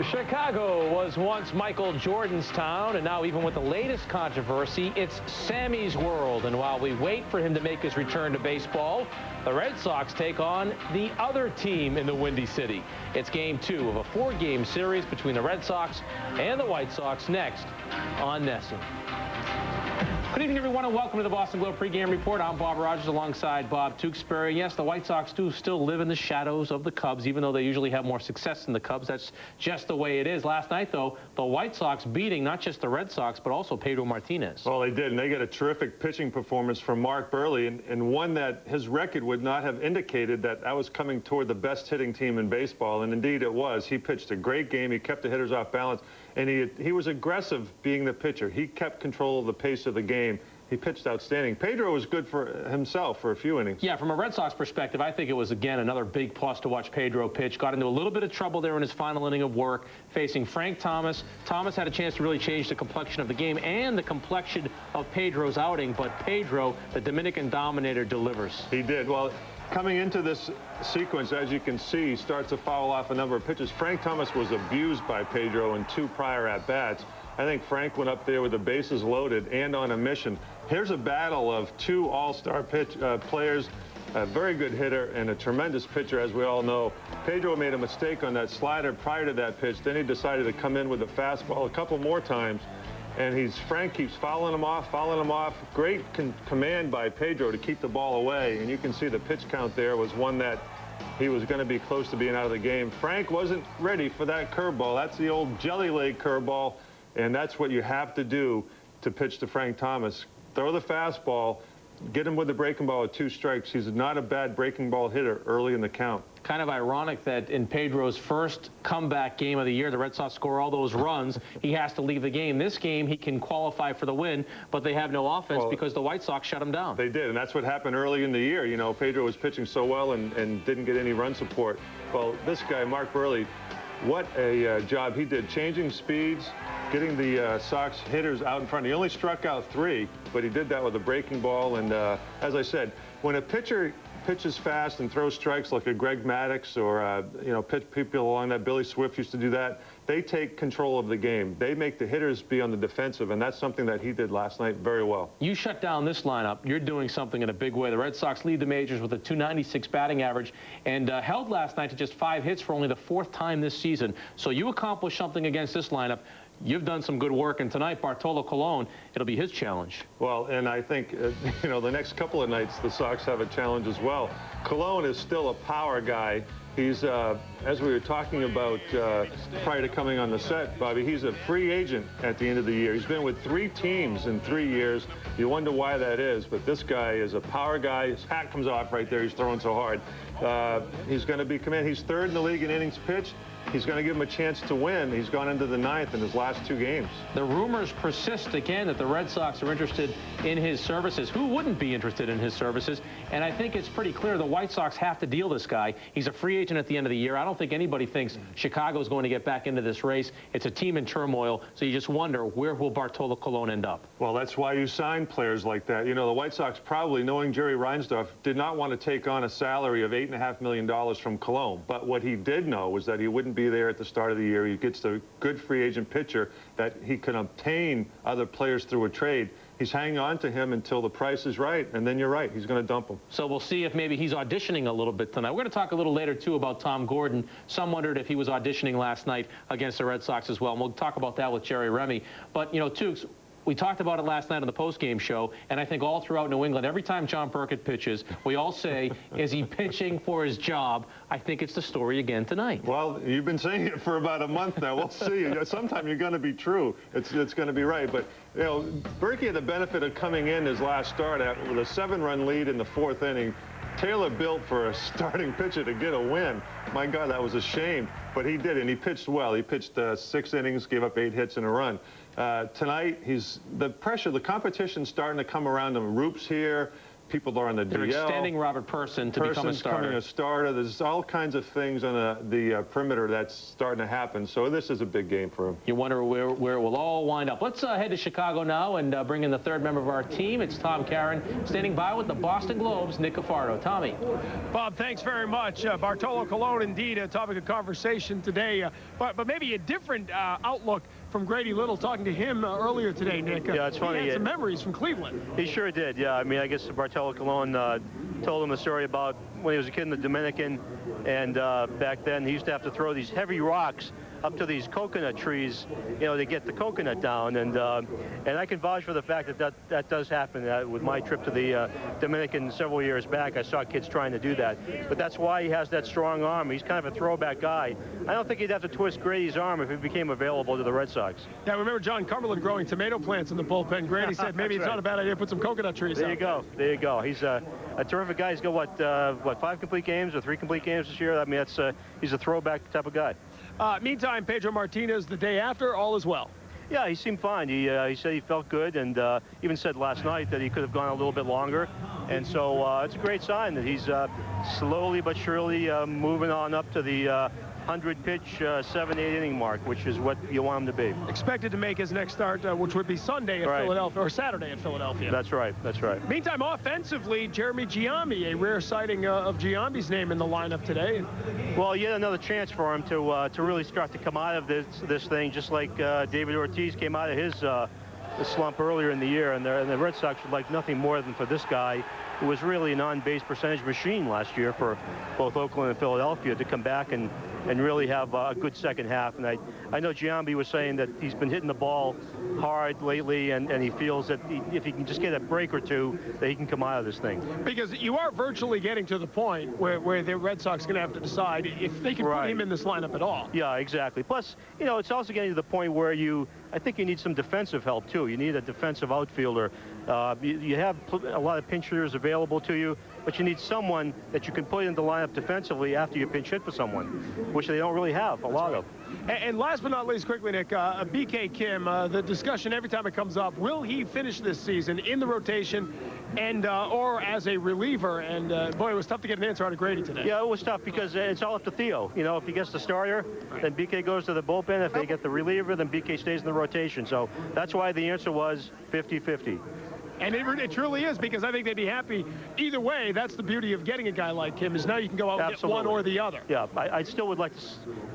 Chicago was once Michael Jordan's town, and now even with the latest controversy, it's Sammy's world. And while we wait for him to make his return to baseball, the Red Sox take on the other team in the Windy City. It's Game 2 of a 4-game series between the Red Sox and the White Sox next on NESN. Good evening, everyone, and welcome to the Boston Globe pregame report. I'm Bob Rogers alongside Bob Tewksbury. Yes, the White Sox do still live in the shadows of the Cubs, even though they usually have more success than the Cubs. That's just the way it is. Last night, though, the White Sox beating not just the Red Sox, but also Pedro Martinez. Well, they did, and they got a terrific pitching performance from Mark Burley, and one that his record would not have indicated that was coming toward the best hitting team in baseball, and indeed it was. He pitched a great game. He kept the hitters off balance, and he was aggressive being the pitcher. He kept control of the pace of the game. He pitched outstanding. Pedro was good for himself for a few innings. Yeah, from a Red Sox perspective, I think it was, again, another big plus to watch Pedro pitch. Got into a little bit of trouble there in his final inning of work, facing Frank Thomas. Thomas had a chance to really change the complexion of the game and the complexion of Pedro's outing, but Pedro, the Dominican Dominator, delivers. He did. Well, coming into this sequence, as you can see, he starts to foul off a number of pitches. Frank Thomas was abused by Pedro in 2 prior at-bats. I think Frank went up there with the bases loaded and on a mission. Here's a battle of 2 all-star players, a very good hitter and a tremendous pitcher, as we all know. Pedro made a mistake on that slider prior to that pitch. Then he decided to come in with a fastball a couple more times. And Frank keeps fouling him off. Great command by Pedro to keep the ball away. And you can see the pitch count there was one that he was going to be close to being out of the game. Frank wasn't ready for that curveball. That's the old jelly leg curveball. And that's what you have to do to pitch to Frank Thomas. Throw the fastball, get him with the breaking ball with 2 strikes. He's not a bad breaking ball hitter early in the count. Kind of ironic that in Pedro's first comeback game of the year, the Red Sox score all those runs. He has to leave the game. This game, he can qualify for the win, but they have no offense because the White Sox shut him down. They did, and that's what happened early in the year. You know, Pedro was pitching so well and didn't get any run support. Well, this guy, Mark Burley, what a job he did, changing speeds, getting the Sox hitters out in front. He only struck out 3, but he did that with a breaking ball. And as I said, when a pitcher pitches fast and throws strikes like a Greg Maddux or, people along that, Billy Swift used to do that, they take control of the game. They make the hitters be on the defensive, and that's something that he did last night very well. You shut down this lineup. You're doing something in a big way. The Red Sox lead the majors with a .296 batting average and held last night to just 5 hits for only the 4th time this season. So you accomplished something against this lineup. You've done some good work, and tonight, Bartolo Colon, it'll be his challenge. Well, and I think, the next couple of nights, the Sox have a challenge as well. Colon is still a power guy. He's, as we were talking about prior to coming on the set, Bobby, he's a free agent at the end of the year. He's been with 3 teams in 3 years. You wonder why that is, but this guy is a power guy. His hat comes off right there. He's throwing so hard. He's going to be command. He's 3rd in the league in innings pitched. He's going to give him a chance to win. He's gone into the 9th in his last 2 games. The rumors persist again that the Red Sox are interested in his services. Who wouldn't be interested in his services? And I think it's pretty clear the White Sox have to deal this guy. He's a free agent at the end of the year. I don't think anybody thinks Chicago is going to get back into this race. It's a team in turmoil, so you just wonder, where will Bartolo Colon end up? Well, that's why you sign players like that. You know, the White Sox probably, knowing Jerry Reinsdorf, did not want to take on a salary of $8.5 million from Colon. But what he did know was that he wouldn't be there at the start of the year. He gets the good free agent pitcher that he can obtain other players through a trade. He's hanging on to him until the price is right, and then you're right, he's going to dump him. So we'll see if maybe he's auditioning a little bit tonight. We're going to talk a little later, too, about Tom Gordon. Some wondered if he was auditioning last night against the Red Sox as well, and we'll talk about that with Jerry Remy. But, Tukes, we talked about it last night on the post-game show, and I think all throughout New England, every time John Burkett pitches, we all say, is he pitching for his job? I think it's the story again tonight. Well, you've been saying it for about a month now. We'll see. Sometime you're going to be true. It's going to be right. But, Berkey had the benefit of coming in his last start with a 7-run lead in the 4th inning. Taylor built for a starting pitcher to get a win. My God, that was a shame. But he did, and he pitched well. He pitched 6 innings, gave up 8 hits and a run. Tonight, the competition's starting to come around him. Roop's here. people are on the They're DL. extending Robert Person to become a starter. Becoming a starter. There's all kinds of things on the perimeter that's starting to happen. So this is a big game for him. You wonder where it will all wind up. Let's head to Chicago now and bring in the third member of our team. It's Tom Caron standing by with the Boston Globe's Nick Cafardo. Tommy. Bob, thanks very much. Bartolo Colon, indeed, a topic of conversation today, but maybe a different outlook from Grady Little. Talking to him earlier today, Nick. Yeah, it's funny. He had some memories from Cleveland. He sure did, yeah. I mean, I guess Bartolo Colon told him a story about when he was a kid in the Dominican, and back then he used to have to throw these heavy rocks up to these coconut trees, you know, to get the coconut down. And I can vouch for the fact that does happen. With my trip to the Dominican several years back, I saw kids trying to do that. But that's why he has that strong arm. He's kind of a throwback guy. I don't think he'd have to twist Grady's arm if he became available to the Red Sox. Yeah, I remember John Cumberland growing tomato plants in the bullpen. Grady said maybe it's not a bad idea to put some coconut trees There out. you go. There you go. He's a terrific guy. He's got, what, 5 complete games or 3 complete games this year? I mean, he's a throwback type of guy. Meantime, Pedro Martinez, the day after, all is well. Yeah, he seemed fine. He said he felt good, and even said last night that he could have gone a little bit longer. And so it's a great sign that he's slowly but surely moving on up to the 100-pitch, 7-8 inning mark, which is what you want him to be. Expected to make his next start, which would be Sunday at Philadelphia, or Saturday at Philadelphia. That's right. That's right. Meantime, offensively, Jeremy Giambi, a rare sighting of Giambi's name in the lineup today. Well, yet another chance for him to really start to come out of this thing, just like David Ortiz came out of his slump earlier in the year, and the Red Sox would like nothing more than for this guy, who was really an on-base percentage machine last year for both Oakland and Philadelphia, to come back and really have a good second half. And I know Giambi was saying that he's been hitting the ball hard lately, and he feels that if he can just get a break or two, that he can come out of this thing. Because you are virtually getting to the point where the Red Sox are going to have to decide if they can put him in this lineup at all. Yeah, exactly. Plus, you know, it's also getting to the point where I think you need some defensive help, too. You need a defensive outfielder. You have a lot of pinch hitters available to you, but you need someone that you can put in the lineup defensively after you pinch hit for someone, which they don't really have a lot of. And last but not least, quickly, Nick, BK Kim, the discussion every time it comes up, will he finish this season in the rotation and or as a reliever? And boy, it was tough to get an answer out of Grady today. Yeah, it was tough because it's all up to Theo. You know, if he gets the starter, then BK goes to the bullpen. If they get the reliever, then BK stays in the rotation. So that's why the answer was 50-50. And it truly is, because I think they'd be happy either way. That's the beauty of getting a guy like him, is now you can go out and get one or the other. Yeah, I still would like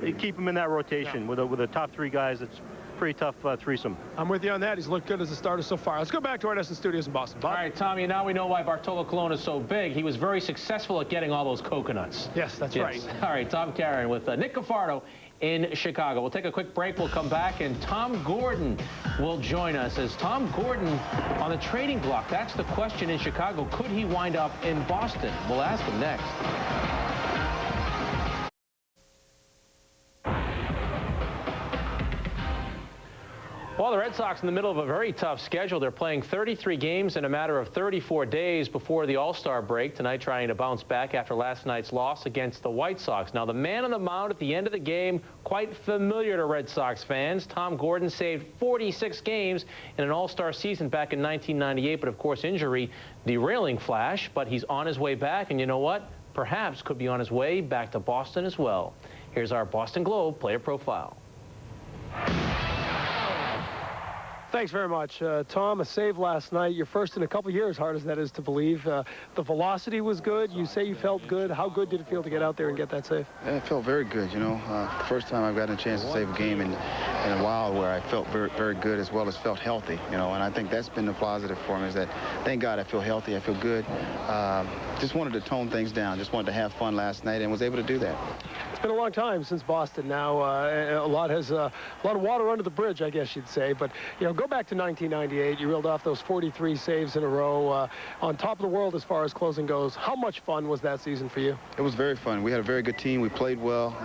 to keep him in that rotation with the top 3 guys. It's pretty tough threesome. I'm with you on that. He's looked good as a starter so far. Let's go back to our NESN studios in Boston. Bob? All right, Tommy, now we know why Bartolo Colon is so big. He was very successful at getting all those coconuts. Yes, that's right. All right, Tom Caron with Nick Cafardo in Chicago. We'll take a quick break. We'll come back, and Tom Gordon will join us. As Tom Gordon on the trading block, that's the question in Chicago. Could he wind up in Boston? We'll ask him next. Well, the Red Sox in the middle of a very tough schedule. They're playing 33 games in a matter of 34 days before the All-Star break. Tonight trying to bounce back after last night's loss against the White Sox. Now, the man on the mound at the end of the game, quite familiar to Red Sox fans. Tom Gordon saved 46 games in an All-Star season back in 1998, but of course injury derailing Flash. But he's on his way back, and you know what? Perhaps could be on his way back to Boston as well. Here's our Boston Globe player profile. Thanks very much, Tom. A save last night. Your first in a couple years, hard as that is to believe. The velocity was good. You say you felt good. How good did it feel to get out there and get that save? Yeah, it felt very good, you know. The first time I've gotten a chance to save a game in a while where I felt very, very good as well as felt healthy, you know. And I think that's been the positive for me, is that, thank God, I feel healthy. I feel good. Just wanted to tone things down. Just wanted to have fun last night and was able to do that. It's been a long time since Boston now. A lot of water under the bridge, I guess you'd say. But, you know, go back to 1998. You reeled off those 43 saves in a row. On top of the world as far as closing goes. How much fun was that season for you? It was very fun. We had a very good team. We played well.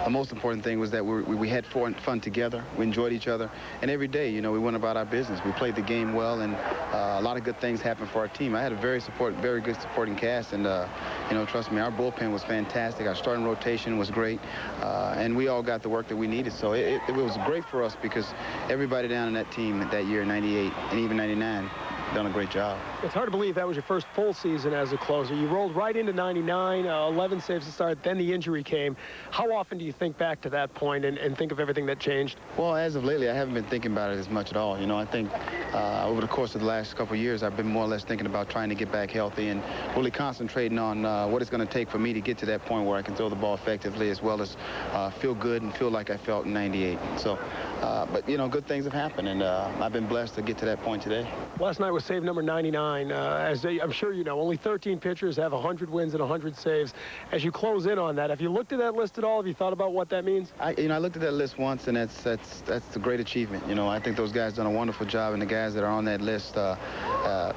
The most important thing was that we had fun together. We enjoyed each other. And every day, you know, we went about our business. We played the game well, and a lot of good things happened for our team. I had a very good supporting cast, and, you know, trust me, our bullpen was fantastic. Our starting rotation was great, and we all got the work that we needed. So it was great for us, because everybody down in that team that year, 98 and even 99, done a great job. It's hard to believe that was your first full season as a closer. You rolled right into 99, 11 saves to start, then the injury came. How often do you think back to that point and think of everything that changed? Well, as of lately, I haven't been thinking about it as much at all. You know, I think over the course of the last couple of years, I've been more or less thinking about trying to get back healthy and really concentrating on what it's going to take for me to get to that point where I can throw the ball effectively as well as feel good and feel like I felt in 98. So, but, you know, good things have happened, and I've been blessed to get to that point today. Last night was save number 99. I'm sure you know, only 13 pitchers have 100 wins and 100 saves. As you close in on that, have you looked at that list at all? Have you thought about what that means? I looked at that list once, and that's a great achievement. You know, I think those guys done a wonderful job, and the guys that are on that list,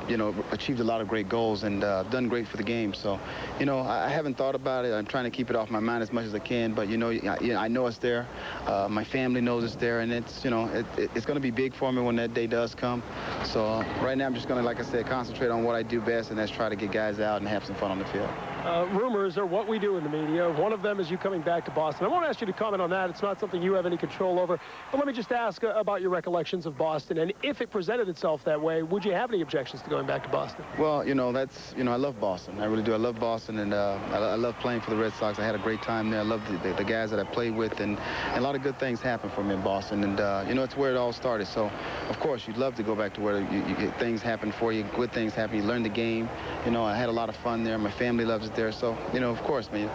you know, achieved a lot of great goals and done great for the game. So, you know, I haven't thought about it. I'm trying to keep it off my mind as much as I can, but, you know, I know it's there. My family knows it's there, and it's, you know, it's going to be big for me when that day does come. So right now I'm just going to, like I said, concentrate on what I do best, and that's try to get guys out and have some fun on the field. Rumors are what we do in the media. One of them is you coming back to Boston. I won't ask you to comment on that. It's not something you have any control over. But let me just ask about your recollections of Boston. And if it presented itself that way, would you have any objections to going back to Boston? Well, you know, I love Boston. I really do. I love Boston, and I love playing for the Red Sox. I had a great time there. I love the guys that I played with, and a lot of good things happened for me in Boston. And, you know, it's where it all started. So, of course, you'd love to go back to where things happen for you, good things happen. You learn the game. You know, I had a lot of fun there. My family loves it there. So, you know, of course, man,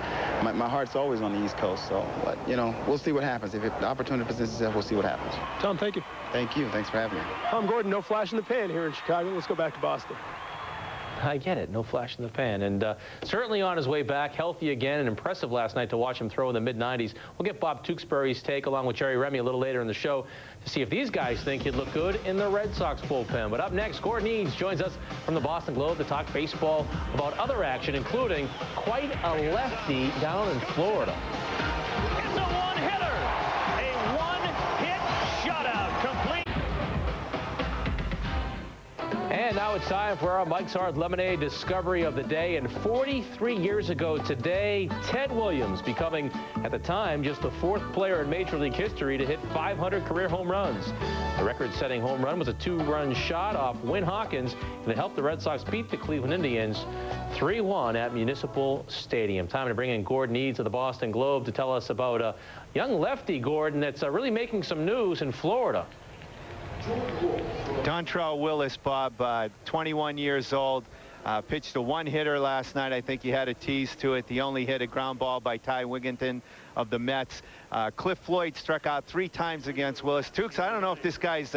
my heart's always on the East Coast. So, but, you know, we'll see what happens. If the opportunity presents itself, we'll see what happens. Tom, thank you. Thank you. Thanks for having me. Tom Gordon, no flash in the pan here in Chicago. Let's go back to Boston. I get it. No flash in the pan. And certainly on his way back, healthy again, and impressive last night to watch him throw in the mid-90s. We'll get Bob Tewksbury's take along with Jerry Remy a little later in the show to see if these guys think he'd look good in the Red Sox bullpen. But up next, Gordon Eads joins us from the Boston Globe to talk baseball about other action, including quite a lefty down in Florida. It's a one-hitter. A one-hit shutout complete. And now it's time for our Mike's Hard Lemonade discovery of the day. And 43 years ago today, Ted Williams becoming, at the time, just the fourth player in Major League history to hit 500 career home runs. The record-setting home run was a two-run shot off Win Hawkins, and it helped the Red Sox beat the Cleveland Indians 3-1 at Municipal Stadium. Time to bring in Gordon Eads of the Boston Globe to tell us about a young lefty, Gordon, that's really making some news in Florida. Dontrell Willis, Bob, 21 years old, pitched a one-hitter last night. I think he had a tease to it. The only hit, a ground ball by Ty Wigginton of the Mets. Cliff Floyd struck out 3 times against Willis. Tukes, I don't know if this guy's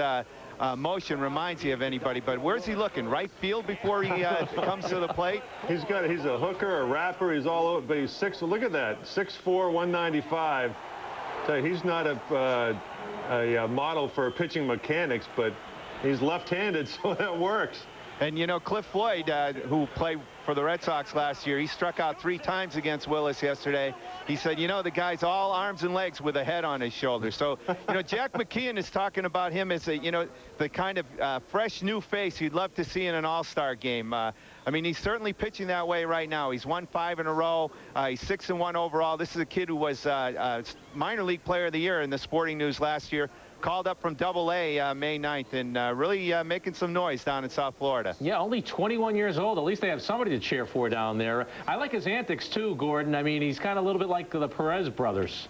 motion reminds you of anybody, but where's he looking? Right field before he comes to the plate? He's a hooker, a rapper. He's all over, but he's 6. Look at that, 6'4", 195. He's not a model for pitching mechanics, but he's left-handed, so that works. And, you know, Cliff Floyd, who played for the Red Sox last year, he struck out 3 times against Willis yesterday. He said, you know, the guy's all arms and legs with a head on his shoulder. So, you know, Jack McKeon is talking about him as a, you know, the kind of fresh new face you'd love to see in an all-star game. I mean, he's certainly pitching that way right now. He's won 5 in a row. He's 6-1 overall. This is a kid who was minor league player of the year in the Sporting News last year. Called up from Double-A May 9th, and really making some noise down in South Florida. Yeah, only 21 years old. At least they have somebody to cheer for down there. I like his antics, too, Gordon. I mean, he's kind of a little bit like the Perez brothers.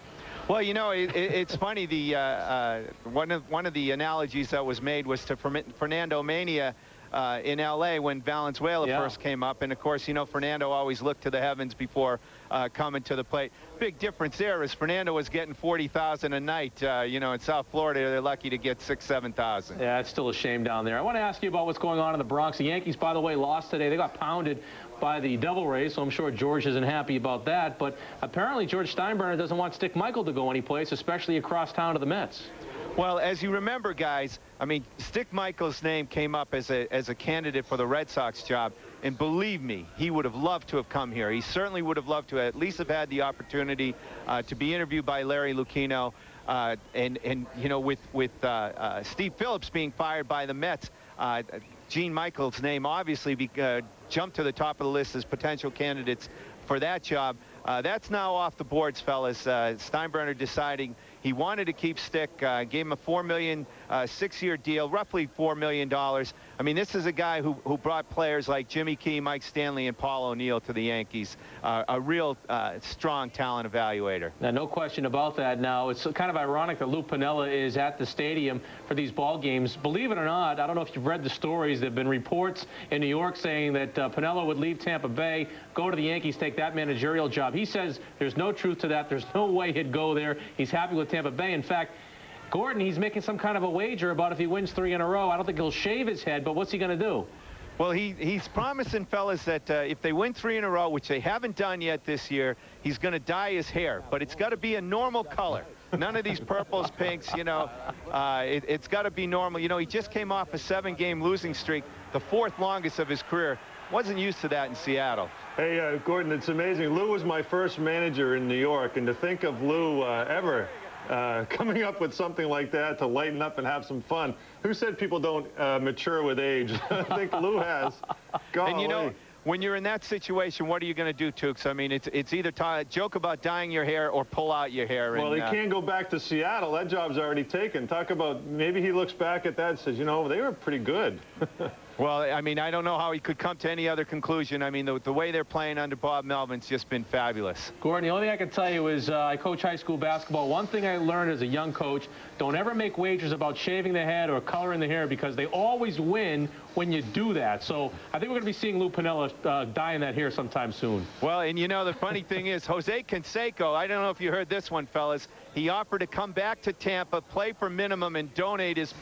Well, you know, it's funny. One of the analogies that was made was to Fernando Mania in L.A. when Valenzuela first came up. And, of course, you know, Fernando always looked to the heavens before coming to the plate. Big difference there is Fernando was getting 40,000 a night. You know, in South Florida, they're lucky to get 6,000, 7,000. Yeah, it's still a shame down there. I want to ask you about what's going on in the Bronx. The Yankees, by the way, lost today. They got pounded by the Devil Rays, so I'm sure George isn't happy about that. But apparently George Steinbrenner doesn't want Stick Michael to go anyplace, especially across town to the Mets. Well, as you remember, guys, I mean, Stick Michael's name came up as a candidate for the Red Sox job. And believe me, he would have loved to have come here. He certainly would have loved to at least have had the opportunity to be interviewed by Larry Lucchino. And you know, with Steve Phillips being fired by the Mets, Gene Michael's name obviously jumped to the top of the list as potential candidates for that job. That's now off the boards, fellas. Steinbrenner deciding He wanted to keep Stick, gave him a $4 million 6-year deal, roughly $4 million. I mean, this is a guy who brought players like Jimmy Key, Mike Stanley, and Paul O'Neill to the Yankees. A real strong talent evaluator. Now, no question about that. Now, it's kind of ironic that Lou Piniella is at the stadium for these ball games. Believe it or not, I don't know if you've read the stories. There have been reports in New York saying that Piniella would leave Tampa Bay, go to the Yankees, take that managerial job. He says there's no truth to that. There's no way he'd go there. He's happy with Tampa Bay. In fact, Gordon, he's making some kind of a wager about if he wins 3 in a row. I don't think he'll shave his head, but what's he going to do? Well, he's promising, fellas, that if they win 3 in a row, which they haven't done yet this year, he's going to dye his hair. But it's got to be a normal color. None of these purples, pinks, you know. It's got to be normal. You know, he just came off a 7-game losing streak, the 4th longest of his career. Wasn't used to that in Seattle. Hey, Gordon, it's amazing. Lou was my first manager in New York, and to think of Lou ever coming up with something like that to lighten up and have some fun. Who said people don't mature with age? I think Lou has. And you know, when you're in that situation, what are you going to do, Tukes? I mean, it's either joke about dyeing your hair or pull out your hair. Well, he can't go back to Seattle. That job's already taken. Talk about, maybe he looks back at that and says, you know, they were pretty good. Well, I mean, I don't know how he could come to any other conclusion. I mean, the way they're playing under Bob Melvin's just been fabulous. Gordon, the only thing I can tell you is I coach high school basketball. One thing I learned as a young coach, don't ever make wagers about shaving the head or coloring the hair, because they always win when you do that. So I think we're going to be seeing Lou Piniella dyeing that hair sometime soon. Well, and you know, the funny thing is, Jose Canseco, I don't know if you heard this one, fellas, he offered to come back to Tampa, play for minimum, and donate his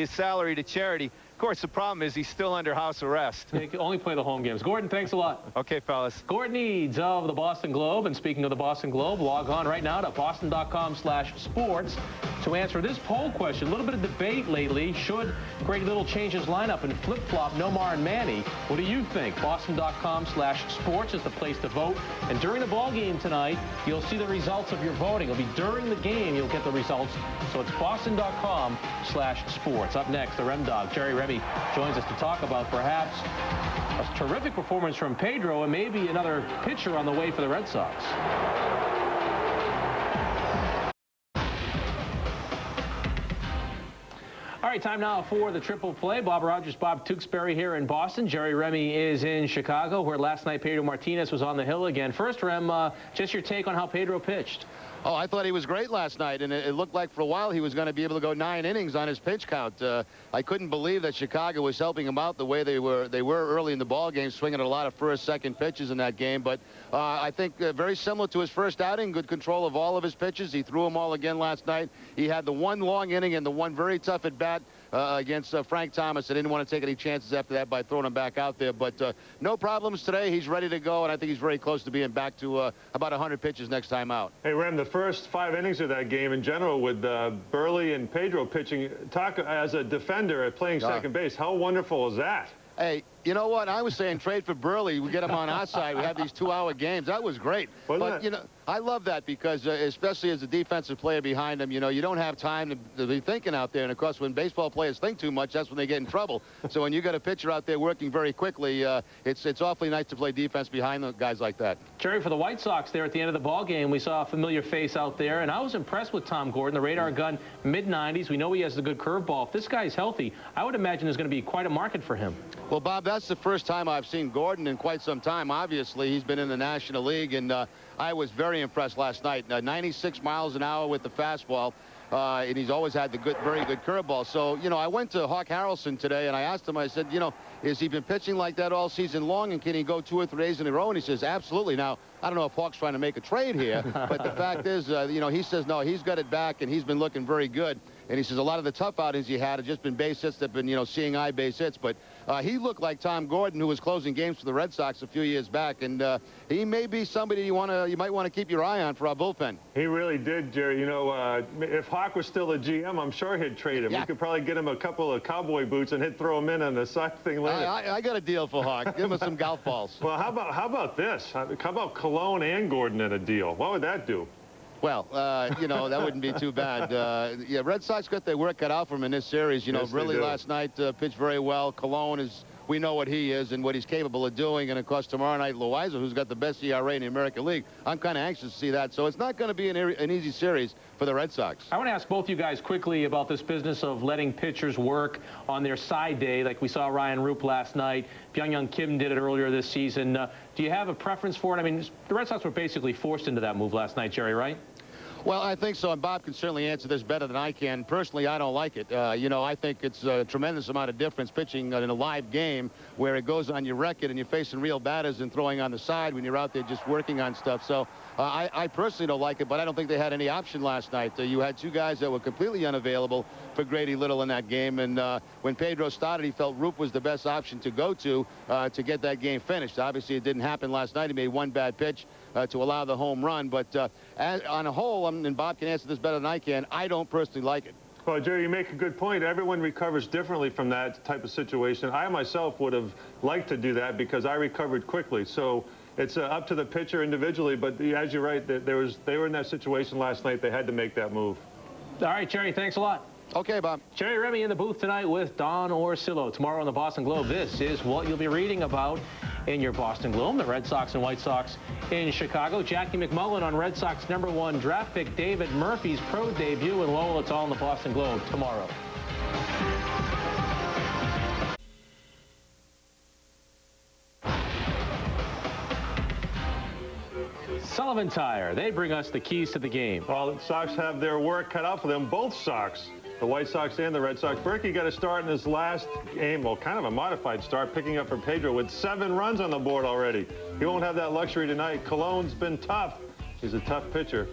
salary to charity. Of course, the problem is he's still under house arrest. He can only play the home games. Gordon, thanks a lot. Okay, fellas. Gordon Eads of the Boston Globe. And speaking of the Boston Globe, log on right now to boston.com/sports to answer this poll question. A little bit of debate lately. Should Greg Little change his lineup and flip-flop Nomar and Manny? What do you think? Boston.com/sports is the place to vote. And during the ball game tonight, you'll see the results of your voting. It'll be during the game you'll get the results. So it's boston.com/sports. Up next, the Rem Dog, Jerry Remy, joins us to talk about perhaps a terrific performance from Pedro and maybe another pitcher on the way for the Red Sox. All right, time now for the triple play. Bob Rogers, Bob Tewksbury here in Boston. Jerry Remy is in Chicago, where last night Pedro Martinez was on the hill again. First, Rem, just your take on how Pedro pitched. Oh, I thought he was great last night, and it looked like for a while he was going to be able to go 9 innings on his pitch count. I couldn't believe that Chicago was helping him out the way they were early in the ball game, swinging at a lot of first, second pitches in that game. But I think very similar to his first outing, good control of all of his pitches. He threw them all again last night. He had the one long inning and the one very tough at bat against Frank Thomas. I didn't want to take any chances after that by throwing him back out there. But no problems today. He's ready to go, and I think he's very close to being back to about 100 pitches next time out. Hey, Rem, the first 5 innings of that game in general with Burley and Pedro pitching, talk as a defender at playing second base. How wonderful is that? Hey, you know what? I was saying trade for Burley. We get him on our side. We have these 2-hour games. That was great. But, you know, I love that because especially as a defensive player behind him, you know, you don't have time to be thinking out there. And, of course, when baseball players think too much, that's when they get in trouble. So when you got a pitcher out there working very quickly, it's awfully nice to play defense behind the guys like that. Jerry, for the White Sox there at the end of the ball game, we saw a familiar face out there. And I was impressed with Tom Gordon, the radar gun, mid-90s. We know he has a good curveball. If this guy's healthy, I would imagine there's going to be quite a market for him. Well, Bob, that's the first time I've seen Gordon in quite some time. Obviously, he's been in the National League, and I was very impressed last night. 96 miles an hour with the fastball, and he's always had the very good curveball. So, you know, I went to Hawk Harrelson today, and I asked him, I said, you know, has he been pitching like that all season long, and can he go 2 or 3 days in a row? And he says, absolutely. Now, I don't know if Hawk's trying to make a trade here, but the fact is, you know, he says, no, he's got it back, and he's been looking very good. And he says a lot of the tough outings he had have just been base hits that have been, you know, seeing eye base hits. But he looked like Tom Gordon, who was closing games for the Red Sox a few years back. And he may be somebody you might want to keep your eye on for our bullpen. He really did, Jerry. You know, if Hawk was still a GM, I'm sure he'd trade him. Yeah. We could probably get him a couple of cowboy boots and he'd throw him in on the side thing later. I got a deal for Hawk. Give him some golf balls. Well, how about this? How about Cologne and Gordon in a deal? What would that do? Well, you know, that wouldn't be too bad. Yeah, Red Sox got their work cut out for them in this series. You know, yes, really last night pitched very well. Cologne is we know what he is and what he's capable of doing. And, of course, tomorrow night, Loiza, who's got the best ERA in the American League. I'm kind of anxious to see that. So it's not going to be an easy series for the Red Sox. I want to ask both you guys quickly about this business of letting pitchers work on their side day, like we saw Ryan Roop last night. Byung-Hyun Kim did it earlier this season. Do you have a preference for it? I mean, the Red Sox were basically forced into that move last night, Jerry, right? Well, I think so, and Bob can certainly answer this better than I can. Personally, I don't like it. You know, I think it's a tremendous amount of difference pitching in a live game where it goes on your record and you're facing real batters and throwing on the side when you're out there just working on stuff. So I personally don't like it, but I don't think they had any option last night. You had two guys that were completely unavailable for Grady Little in that game, and when Pedro started, he felt Roop was the best option to go to get that game finished. Obviously, it didn't happen last night. He made one bad pitch to allow the home run, but on a whole, and Bob can answer this better than I can, I don't personally like it. Well, Jerry, you make a good point. Everyone recovers differently from that type of situation. I myself would have liked to do that because I recovered quickly. So it's up to the pitcher individually, but as you're right, they were in that situation last night. They had to make that move. All right, Jerry, thanks a lot. Okay, Bob. Jerry Remy in the booth tonight with Don Orsillo. Tomorrow on the Boston Globe, this is what you'll be reading about in your Boston Globe. The Red Sox and White Sox in Chicago. Jackie McMullen on Red Sox #1 draft pick David Murphy's pro debut. And Lowell, it's all in the Boston Globe tomorrow. Sullivan Tire, they bring us the keys to the game. Well, the Sox have their work cut out for them, both Sox, the White Sox and the Red Sox. Berkey got a start in his last game, well, kind of a modified start, picking up for Pedro with 7 runs on the board already. He won't have that luxury tonight. Cologne's been tough. He's a tough pitcher.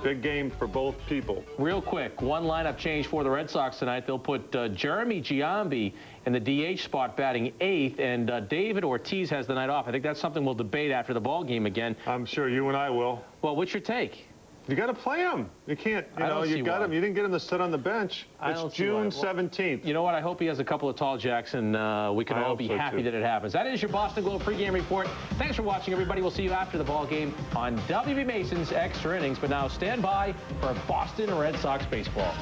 Big game for both people. Real quick, one lineup change for the Red Sox tonight. They'll put Jeremy Giambi in the DH spot batting 8th, and David Ortiz has the night off. I think that's something we'll debate after the ball game again. I'm sure you and I will. Well, what's your take? You got to play him. You can't, you know, you got him. You didn't get him to sit on the bench. It's June 17th. You know what? I hope he has a couple of tall jacks, and we can all be happy that it happens. That is your Boston Globe pregame report. Thanks for watching, everybody. We'll see you after the ball game on WB Mason's Extra Innings. But now stand by for Boston Red Sox baseball.